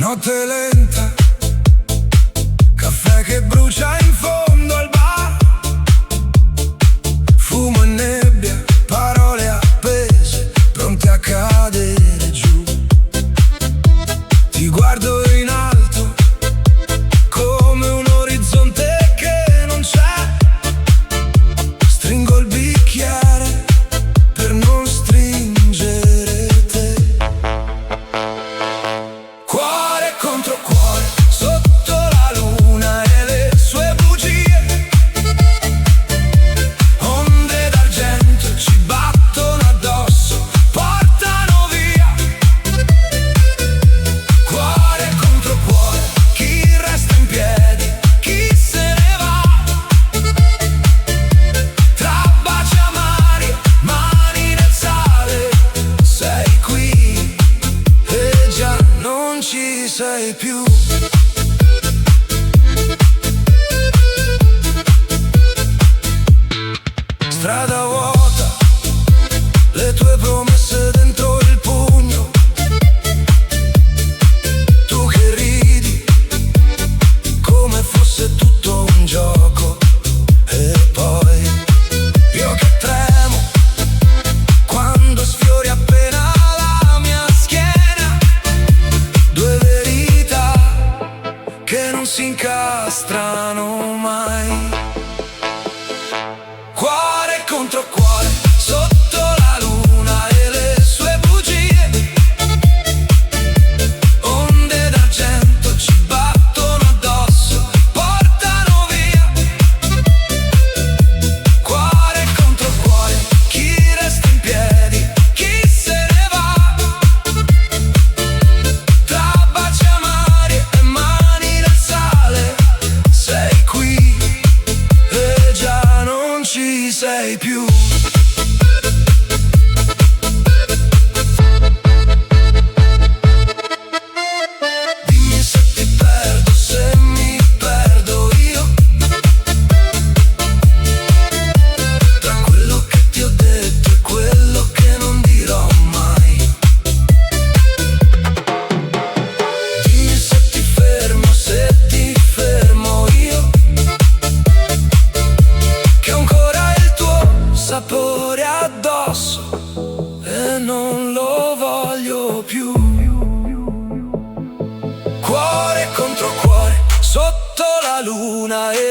Notte lenta, caffè che brucia in fondo al bar, fumo e nebbia, parole appese, pronte a cadere giù. Ti guardo in alto, come un orizzonte che non c'è. Stringo il bicchiere per non stringere te. Cuore contro cuore, sotto la luna e le sue bugie. Onde d'argento ci battono addosso, portano via. Cuore contro cuore, chi resta in piedi, chi se ne va. Tra baci amari, mani nel sale, sei qui e già non ci sei più. Strada vuota, le tue promesse dentro il pugno. Tu che ridi, come fosse tutto un gioco. E poi io che tremo, quando sfiori appena la mia schiena. Due verità che non si incastrano mai. Cuore contro cuore, sotto la luna e le sue bugie. Onde d'argento ci battono addosso, portano via. Cuore contro cuore, chi resta in piedi, chi se ne va. Tra baci amari e mani nel sale, sei qui e già non ci sei più. Dimmi se ti perdo, se mi perdo io. Tra quello che ti ho detto e quello che non dirò mai. Dimmi se ti fermo, se ti fermo io. Che ho ancora il tuo sapore addosso e non lo voglio più. Cuore contro cuore, sotto la luna e